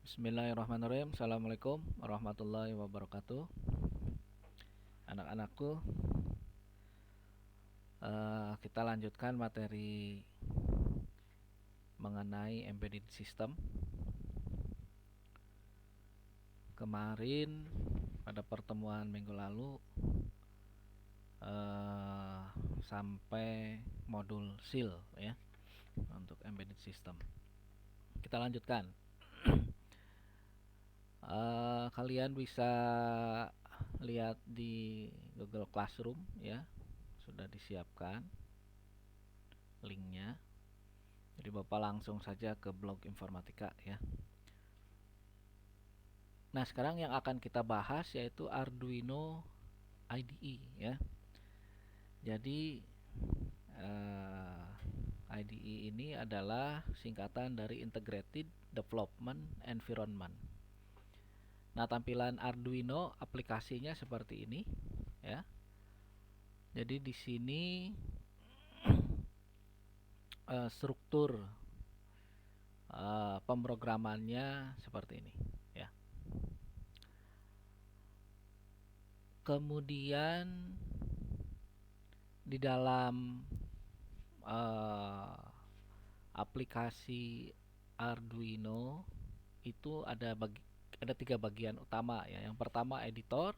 Bismillahirrahmanirrahim. Assalamualaikum warahmatullahi wabarakatuh. Anak-anakku, kita lanjutkan materi mengenai embedded system. Kemarin pada pertemuan minggu lalu sampai modul SIL ya untuk embedded system. Kita lanjutkan. Kalian bisa lihat di Google Classroom ya, sudah disiapkan linknya. Jadi Bapak langsung saja ke blog informatika ya. Nah, sekarang yang akan kita bahas yaitu Arduino IDE ya. Jadi IDE ini adalah singkatan dari Integrated Development Environment. Nah, tampilan Arduino aplikasinya seperti ini ya. Jadi di sini struktur pemrogramannya seperti ini ya. Kemudian di dalam aplikasi Arduino itu ada tiga bagian utama ya. Yang pertama editor,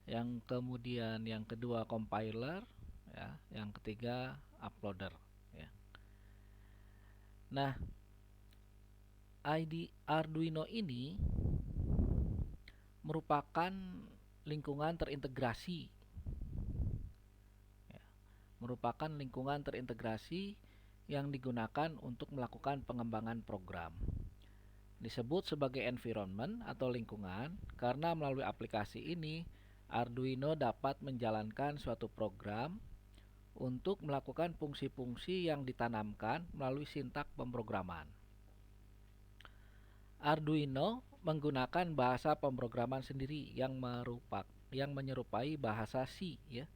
yang kemudian yang kedua compiler ya, yang ketiga uploader ya. Nah, Arduino ini merupakan lingkungan terintegrasi ya, merupakan lingkungan terintegrasi yang digunakan untuk melakukan pengembangan program. Disebut sebagai environment atau lingkungan karena melalui aplikasi ini Arduino dapat menjalankan suatu program untuk melakukan fungsi-fungsi yang ditanamkan melalui sintak pemrograman. Arduino menggunakan bahasa pemrograman sendiri yang menyerupai bahasa C ya.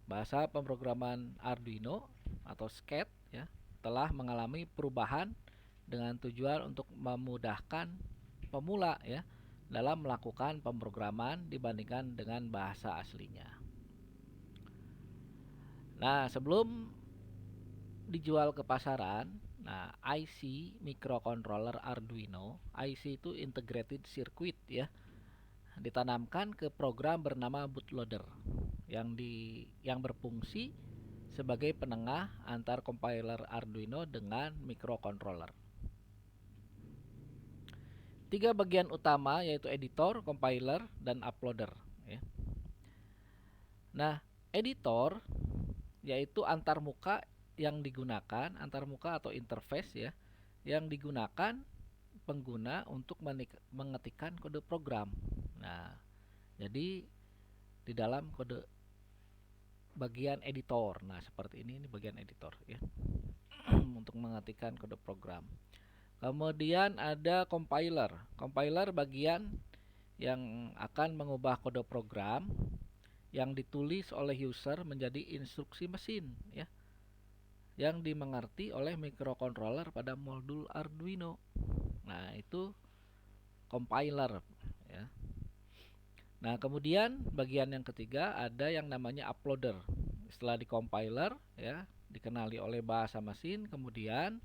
Bahasa pemrograman Arduino atau SCAD ya telah mengalami perubahan dengan tujuan untuk memudahkan pemula ya dalam melakukan pemrograman dibandingkan dengan bahasa aslinya. Nah, sebelum dijual ke pasaran, nah IC microcontroller Arduino, IC itu integrated circuit ya, ditanamkan ke program bernama bootloader yang berfungsi sebagai penengah antar compiler Arduino dengan microcontroller. Tiga bagian utama yaitu editor, compiler, dan uploader ya. Nah, editor yaitu antarmuka yang digunakan, antarmuka atau interface ya, yang digunakan pengguna untuk mengetikkan kode program. Nah, jadi di dalam kode bagian editor. Nah, seperti ini bagian editor ya. Untuk mengetikkan kode program. Kemudian ada compiler. Compiler bagian yang akan mengubah kode program yang ditulis oleh user menjadi instruksi mesin ya, yang dimengerti oleh microcontroller pada modul Arduino. Nah, itu compiler ya. Nah, kemudian bagian yang ketiga ada yang namanya uploader. Setelah di-compiler ya, dikenali oleh bahasa mesin, kemudian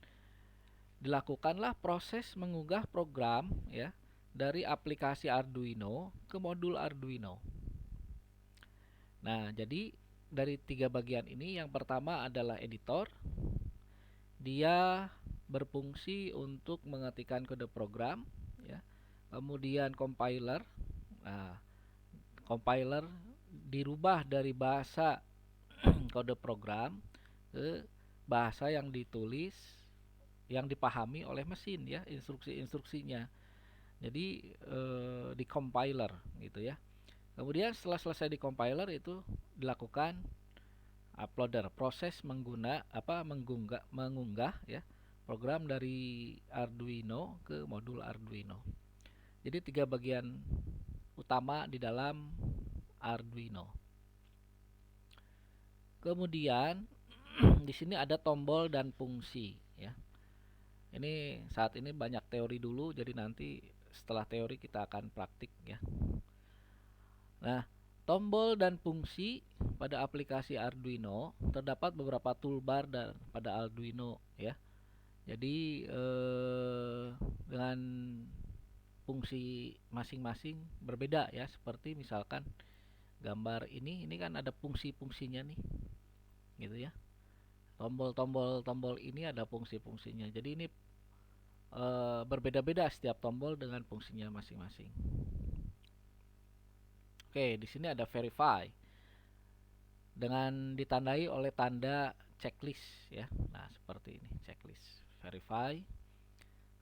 dilakukanlah proses mengunggah program ya dari aplikasi Arduino ke modul Arduino. Nah, jadi dari tiga bagian ini yang pertama adalah editor. Dia berfungsi untuk mengetikkan kode program ya. Kemudian compiler. Nah, compiler dirubah dari bahasa kode program ke bahasa yang ditulis, yang dipahami oleh mesin ya, instruksi-instruksinya. Jadi di compiler gitu ya. Kemudian setelah selesai di compiler itu dilakukan uploader, proses mengunggah ya program dari Arduino ke modul Arduino. Jadi tiga bagian utama di dalam Arduino. Kemudian di sini ada tombol dan fungsi ya. Ini saat ini banyak teori dulu, jadi nanti setelah teori kita akan praktik ya. Nah, tombol dan fungsi pada aplikasi Arduino terdapat beberapa toolbar pada Arduino ya. Jadi dengan fungsi masing-masing berbeda ya, seperti misalkan gambar ini kan ada fungsi-fungsinya nih, gitu ya. Tombol ini ada fungsi-fungsinya. Jadi ini berbeda-beda setiap tombol dengan fungsinya masing-masing. Oke, di sini ada verify dengan ditandai oleh tanda checklist ya. Nah, seperti ini, checklist verify.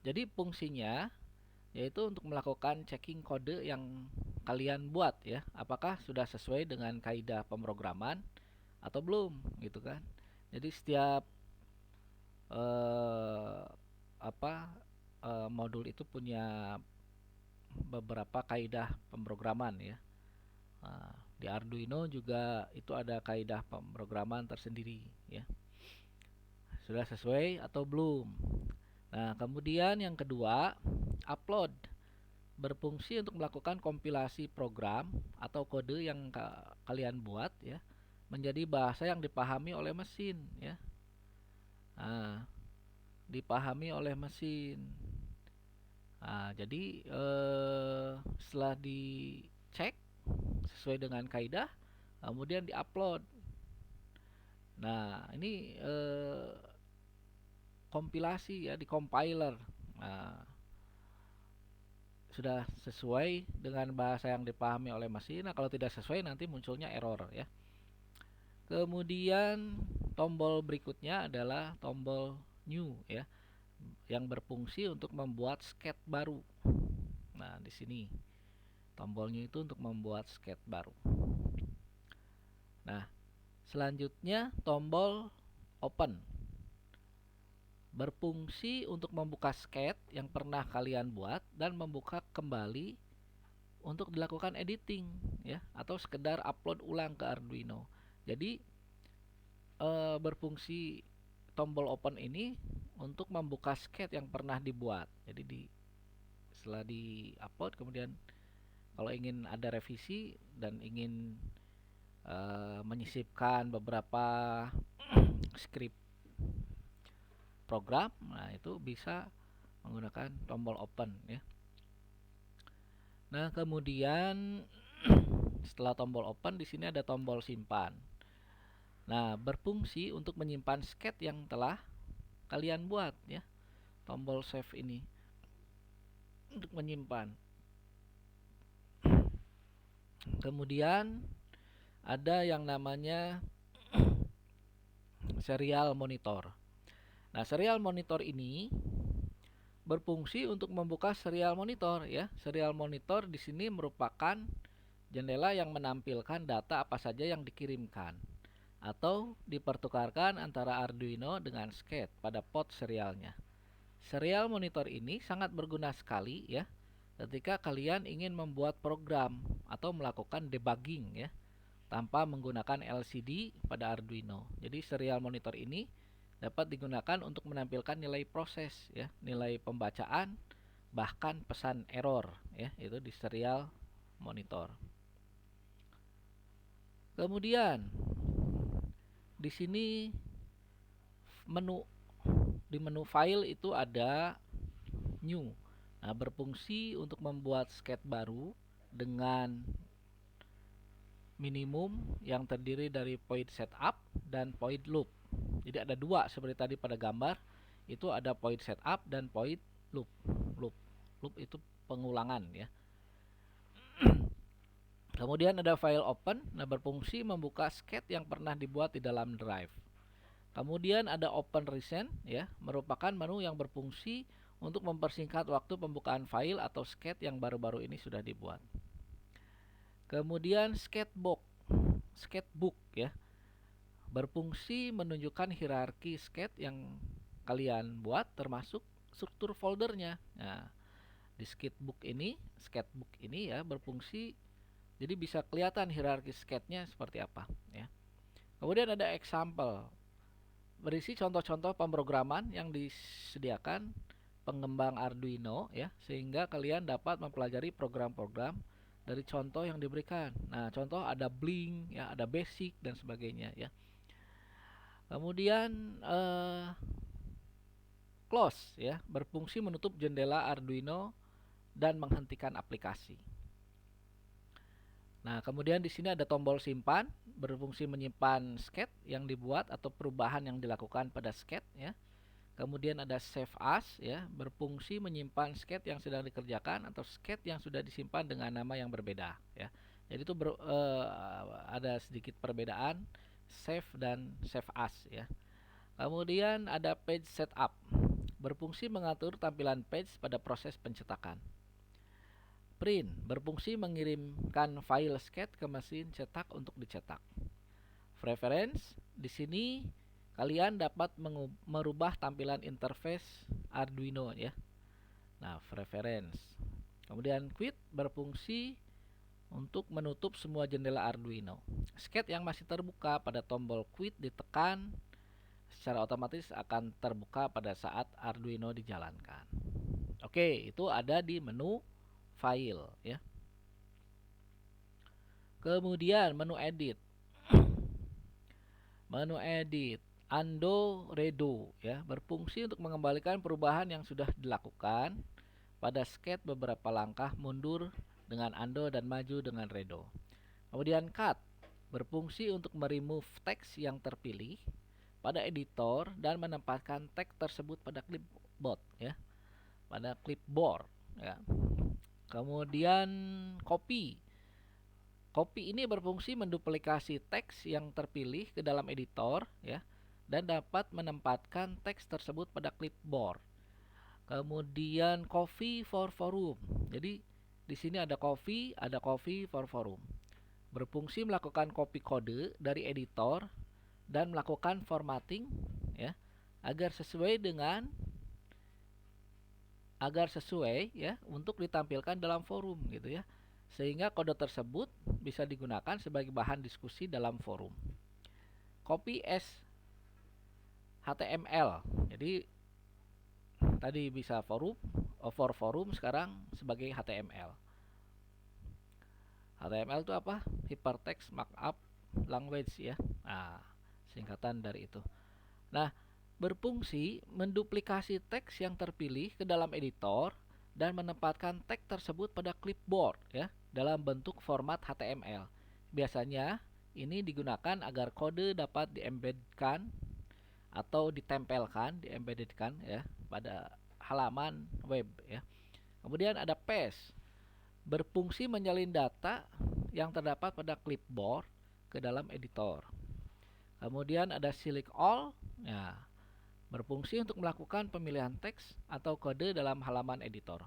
Jadi fungsinya yaitu untuk melakukan checking kode yang kalian buat ya, apakah sudah sesuai dengan kaidah pemrograman atau belum gitu kan. Jadi setiap modul itu punya beberapa kaidah pemrograman ya. Nah, di Arduino juga itu ada kaidah pemrograman tersendiri ya. Sudah sesuai atau belum? Nah, kemudian yang kedua, upload berfungsi untuk melakukan kompilasi program atau kode yang kalian buat ya menjadi bahasa yang dipahami oleh mesin ya. Nah, dipahami oleh mesin. Nah, jadi setelah dicek sesuai dengan kaidah, kemudian diupload. Nah, ini kompilasi ya di compiler. Nah, sudah sesuai dengan bahasa yang dipahami oleh mesin. Nah, kalau tidak sesuai nanti munculnya error ya. Kemudian tombol berikutnya adalah tombol new ya, yang berfungsi untuk membuat sketch baru. Nah, di sini tombol new itu untuk membuat sketch baru. Nah, selanjutnya tombol open berfungsi untuk membuka sketch yang pernah kalian buat dan membuka kembali untuk dilakukan editing ya, atau sekedar upload ulang ke Arduino. Jadi berfungsi tombol open ini untuk membuka sketch yang pernah dibuat. Jadi setelah di-upload, kemudian kalau ingin ada revisi dan ingin menyisipkan beberapa script program, nah itu bisa menggunakan tombol open ya. Nah, kemudian setelah tombol open di sini ada tombol simpan. Nah, berfungsi untuk menyimpan sketch yang telah kalian buat ya. Tombol save ini untuk menyimpan. Kemudian ada yang namanya serial monitor. Nah, serial monitor ini berfungsi untuk membuka serial monitor ya. Serial monitor di sini merupakan jendela yang menampilkan data apa saja yang dikirimkan atau dipertukarkan antara Arduino dengan sketch pada port serialnya. Serial monitor ini sangat berguna sekali ya ketika kalian ingin membuat program atau melakukan debugging ya tanpa menggunakan LCD pada Arduino. Jadi serial monitor ini dapat digunakan untuk menampilkan nilai proses ya, nilai pembacaan, bahkan pesan error ya, itu di serial monitor. Kemudian di sini di menu file itu ada new. Nah, berfungsi untuk membuat sketch baru dengan minimum yang terdiri dari point setup dan point loop. Jadi ada dua seperti tadi pada gambar, itu ada point setup dan point loop. Loop itu pengulangan ya. Kemudian ada file open, nah berfungsi membuka sketch yang pernah dibuat di dalam drive. Kemudian ada open recent ya, merupakan menu yang berfungsi untuk mempersingkat waktu pembukaan file atau sketch yang baru-baru ini sudah dibuat. Kemudian sketchbook ya, berfungsi menunjukkan hierarki sketch yang kalian buat termasuk struktur foldernya. Nah, di sketchbook ini ya berfungsi jadi bisa kelihatan hierarki sketchnya seperti apa ya. Kemudian ada example, berisi contoh-contoh pemrograman yang disediakan pengembang Arduino ya, sehingga kalian dapat mempelajari program-program dari contoh yang diberikan. Nah, contoh ada Blink ya, ada Basic dan sebagainya ya. Kemudian close ya, berfungsi menutup jendela Arduino dan menghentikan aplikasi. Nah, kemudian di sini ada tombol simpan, berfungsi menyimpan sket yang dibuat atau perubahan yang dilakukan pada sket ya. Kemudian ada save as ya, berfungsi menyimpan sket yang sedang dikerjakan atau sket yang sudah disimpan dengan nama yang berbeda ya. Jadi itu ada sedikit perbedaan save dan save as ya. Kemudian ada page setup, berfungsi mengatur tampilan page pada proses pencetakan. Print, berfungsi mengirimkan file sket ke mesin cetak untuk dicetak. Preference, di sini kalian dapat merubah tampilan interface Arduino ya. Nah, preference. Kemudian quit, berfungsi untuk menutup semua jendela Arduino. Sket yang masih terbuka pada tombol quit ditekan secara otomatis akan terbuka pada saat Arduino dijalankan. Oke, itu ada di menu file ya. Kemudian menu edit. Menu edit undo redo ya, berfungsi untuk mengembalikan perubahan yang sudah dilakukan pada sket beberapa langkah mundur dengan undo dan maju dengan redo. Kemudian cut, berfungsi untuk meremove teks yang terpilih pada editor dan menempatkan teks tersebut pada clipboard ya. Pada clipboard ya. Kemudian copy. Copy ini berfungsi menduplikasi teks yang terpilih ke dalam editor ya, dan dapat menempatkan teks tersebut pada clipboard. Kemudian copy for forum. Jadi di sini ada copy for forum. Berfungsi melakukan copy kode dari editor dan melakukan formatting ya, agar sesuai ya untuk ditampilkan dalam forum gitu ya. Sehingga kode tersebut bisa digunakan sebagai bahan diskusi dalam forum. Copy as HTML. Jadi tadi bisa for forum, sekarang sebagai HTML. HTML itu apa? Hypertext Markup Language ya. Nah, singkatan dari itu. Nah, berfungsi menduplikasi teks yang terpilih ke dalam editor dan menempatkan teks tersebut pada clipboard ya, dalam bentuk format HTML. Biasanya ini digunakan agar kode dapat diembedkan atau diembeddedkan ya pada halaman web ya. Kemudian ada paste, berfungsi menyalin data yang terdapat pada clipboard ke dalam editor. Kemudian ada select all ya, berfungsi untuk melakukan pemilihan teks atau kode dalam halaman editor.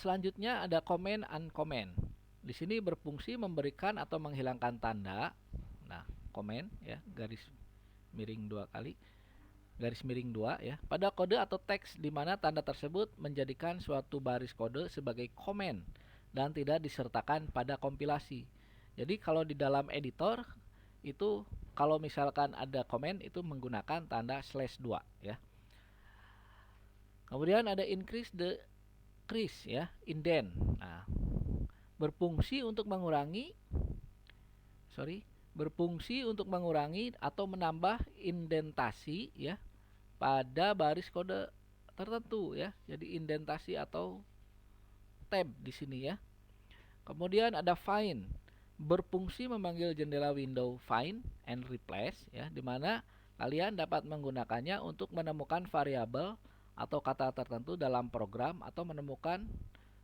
Selanjutnya ada comment uncomment. Di sini berfungsi memberikan atau menghilangkan tanda. Nah, comment ya, garis miring 2 kali. Garis miring 2 ya, pada kode atau teks di mana tanda tersebut menjadikan suatu baris kode sebagai comment dan tidak disertakan pada kompilasi. Jadi kalau di dalam editor itu kalau misalkan ada comment itu menggunakan tanda /2 ya. Kemudian ada increase the crease ya, indent. Nah, berfungsi untuk mengurangi atau menambah indentasi ya pada baris kode tertentu ya. Jadi indentasi atau tab di sini ya. Kemudian ada find, berfungsi memanggil jendela window find and replace ya, di mana kalian dapat menggunakannya untuk menemukan variabel atau kata tertentu dalam program atau menemukan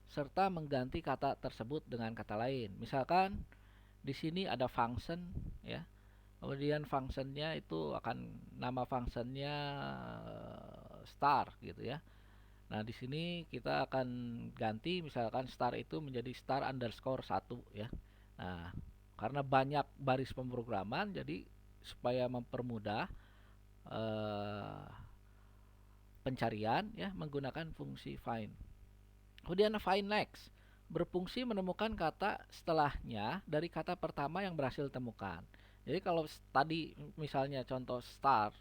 serta mengganti kata tersebut dengan kata lain. Misalkan di sini ada function ya. Kemudian functionnya itu akan nama functionnya star gitu ya. Nah, di sini kita akan ganti misalkan star itu menjadi star underscore 1 ya. Nah, karena banyak baris pemrograman, jadi supaya mempermudah pencarian ya, menggunakan fungsi find. Kemudian find next, berfungsi menemukan kata setelahnya dari kata pertama yang berhasil ditemukan. Jadi kalau tadi misalnya contoh star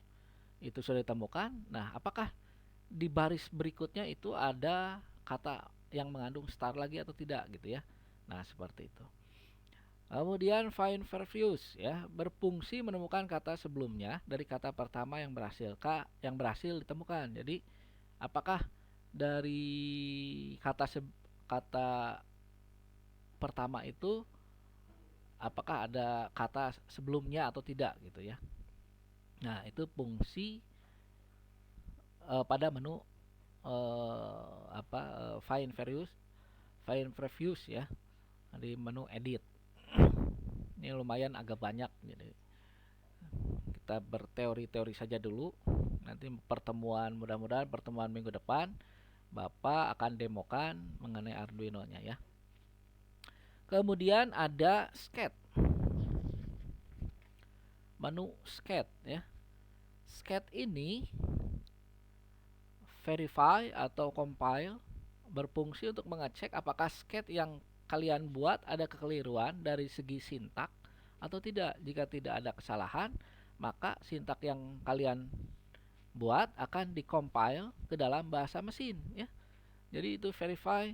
itu sudah ditemukan, nah apakah di baris berikutnya itu ada kata yang mengandung star lagi atau tidak gitu ya. Nah, seperti itu. Kemudian find previous ya, berfungsi menemukan kata sebelumnya dari kata pertama yang berhasil ditemukan. Jadi, apakah dari kata pertama itu apakah ada kata sebelumnya atau tidak gitu ya. Nah, itu fungsi pada menu find previous ya, di menu edit. Ini lumayan agak banyak, jadi kita berteori-teori saja dulu. Nanti mudah-mudahan pertemuan minggu depan Bapak akan demokan mengenai Arduino-nya ya. Kemudian ada sketch. Menu sketch ya. Sketch ini verify atau compile berfungsi untuk mengecek apakah sketch yang kalian buat ada kekeliruan dari segi sintak atau tidak. Jika tidak ada kesalahan, maka sintak yang kalian buat akan dikompile ke dalam bahasa mesin ya. Jadi itu verify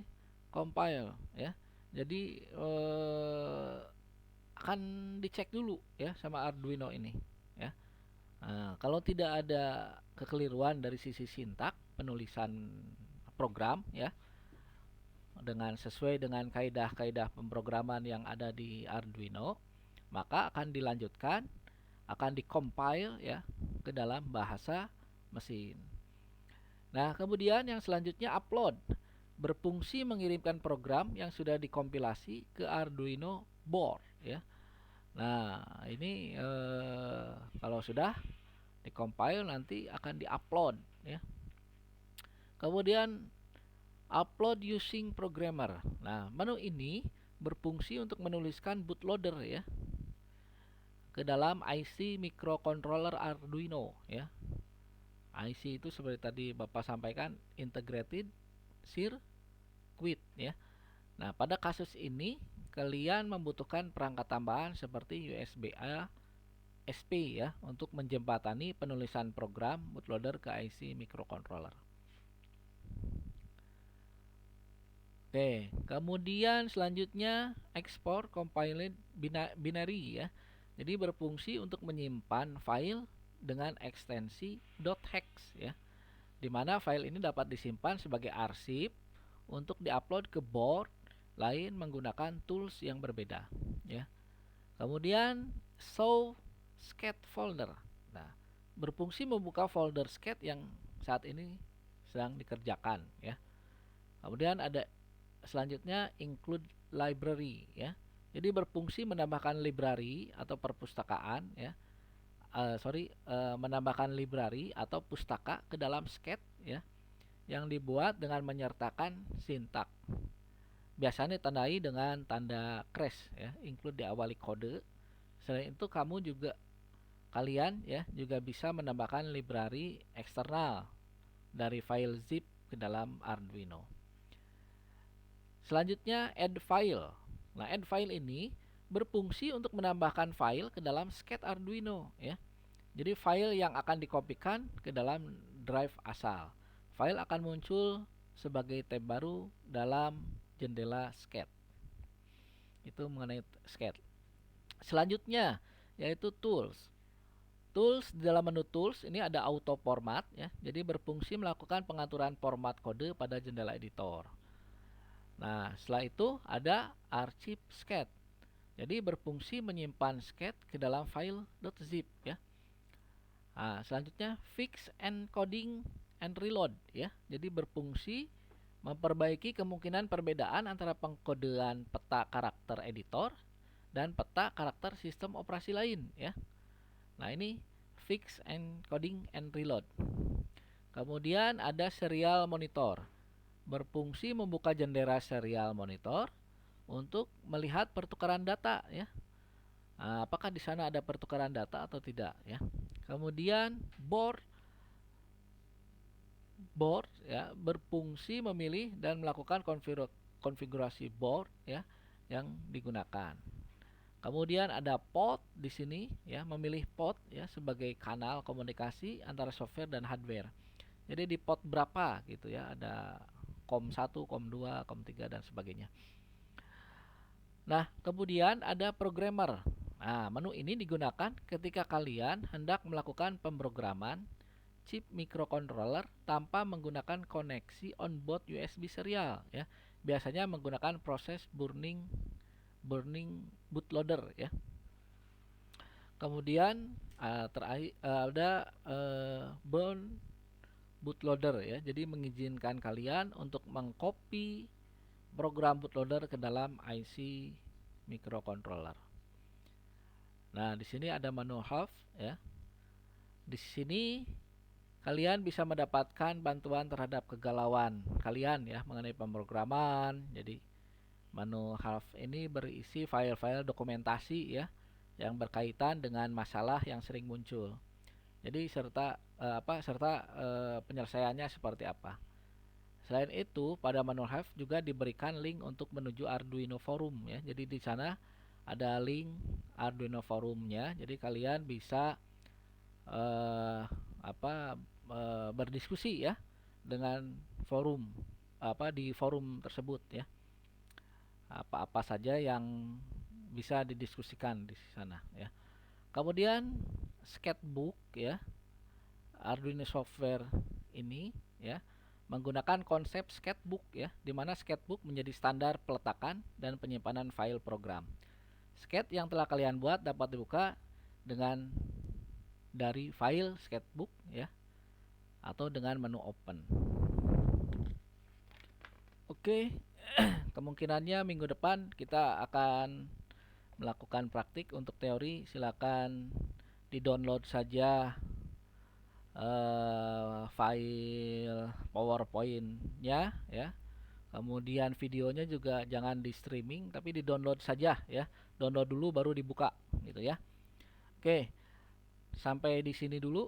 compile ya. Jadi akan dicek dulu ya sama Arduino ini ya. Nah, kalau tidak ada kekeliruan dari sisi sintak penulisan program ya, dengan sesuai dengan kaidah-kaidah pemrograman yang ada di Arduino, maka akan dilanjutkan, akan dikompile ya ke dalam bahasa mesin. Nah, kemudian yang selanjutnya upload, berfungsi mengirimkan program yang sudah dikompilasi ke Arduino board ya. Nah, ini kalau sudah dikompile nanti akan diupload ya. Kemudian upload using programmer. Nah, menu ini berfungsi untuk menuliskan bootloader ya ke dalam IC microcontroller Arduino ya. IC itu seperti tadi Bapak sampaikan, integrated circuit ya. Nah, pada kasus ini kalian membutuhkan perangkat tambahan seperti USB-A SP ya untuk menjembatani penulisan program bootloader ke IC microcontroller. Oke, kemudian selanjutnya export compiled binary ya. Jadi berfungsi untuk menyimpan file dengan ekstensi .hex ya. Di mana file ini dapat disimpan sebagai arsip untuk diupload ke board lain menggunakan tools yang berbeda ya. Kemudian show sketch folder. Nah, berfungsi membuka folder sketch yang saat ini sedang dikerjakan ya. Kemudian ada selanjutnya include library ya. Jadi berfungsi menambahkan library atau perpustakaan ya. Menambahkan library atau pustaka ke dalam sketch ya, yang dibuat dengan menyertakan sintak. Biasanya ditandai dengan tanda crash ya, include diawali kode. Selain itu kalian ya juga bisa menambahkan library eksternal dari file zip ke dalam Arduino. Selanjutnya add file. Nah, add file ini berfungsi untuk menambahkan file ke dalam sketch Arduino ya. Jadi file yang akan dikopikan ke dalam drive asal. File akan muncul sebagai tab baru dalam jendela sketch. Itu mengenai sketch. Selanjutnya yaitu tools. Tools, di dalam menu tools ini ada auto format ya. Jadi berfungsi melakukan pengaturan format kode pada jendela editor. Nah, setelah itu ada archive sketch. Jadi berfungsi menyimpan sketch ke dalam file .zip ya. Nah, selanjutnya fix encoding and reload ya. Jadi berfungsi memperbaiki kemungkinan perbedaan antara pengkodean peta karakter editor dan peta karakter sistem operasi lain ya. Nah, ini fix encoding and reload. Kemudian ada serial monitor. Berfungsi membuka jendela serial monitor untuk melihat pertukaran data ya. Nah, apakah di sana ada pertukaran data atau tidak ya. Kemudian board ya berfungsi memilih dan melakukan konfigurasi board ya yang digunakan. Kemudian ada port di sini ya, memilih port ya sebagai kanal komunikasi antara software dan hardware. Jadi di pot berapa gitu ya, ada COM 1, COM 2, COM 3 dan sebagainya. Nah, kemudian ada programmer. Nah, menu ini digunakan ketika kalian hendak melakukan pemrograman chip microcontroller tanpa menggunakan koneksi onboard USB serial ya. Biasanya menggunakan proses burning bootloader ya. Kemudian terakhir ada burn bootloader ya. Jadi mengizinkan kalian untuk mengcopy program bootloader ke dalam IC microcontroller. Nah, di sini ada menu help ya. Di sini kalian bisa mendapatkan bantuan terhadap kegalauan kalian ya mengenai pemrograman. Jadi menu help ini berisi file-file dokumentasi ya yang berkaitan dengan masalah yang sering muncul. Jadi serta penyelesaiannya seperti apa. Selain itu, pada menu help juga diberikan link untuk menuju Arduino Forum ya. Jadi di sana ada link Arduino Forumnya. Jadi kalian bisa eh, berdiskusi ya dengan forum di forum tersebut ya. Apa-apa saja yang bisa didiskusikan di sana ya. Kemudian sketchbook ya, Arduino software ini ya menggunakan konsep sketchbook ya, di mana sketchbook menjadi standar peletakan dan penyimpanan file program. Sketch yang telah kalian buat dapat dibuka dengan dari file sketchbook ya atau dengan menu open. Oke, kemungkinannya minggu depan kita akan melakukan praktik untuk teori. Silakan di-download saja file PowerPoint-nya ya. Kemudian videonya juga jangan di streaming tapi di-download saja ya. Download dulu baru dibuka gitu ya. Oke, sampai di sini dulu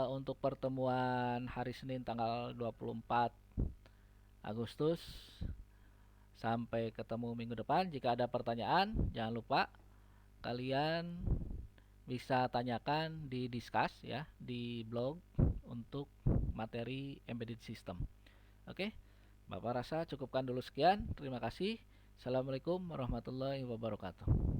untuk pertemuan hari Senin tanggal 24 Agustus. Sampai ketemu minggu depan. Jika ada pertanyaan, jangan lupa kalian bisa tanyakan di Discuss ya, di blog untuk materi embedded system. Oke, Bapak rasa cukupkan dulu sekian. Terima kasih. Assalamualaikum warahmatullahi wabarakatuh.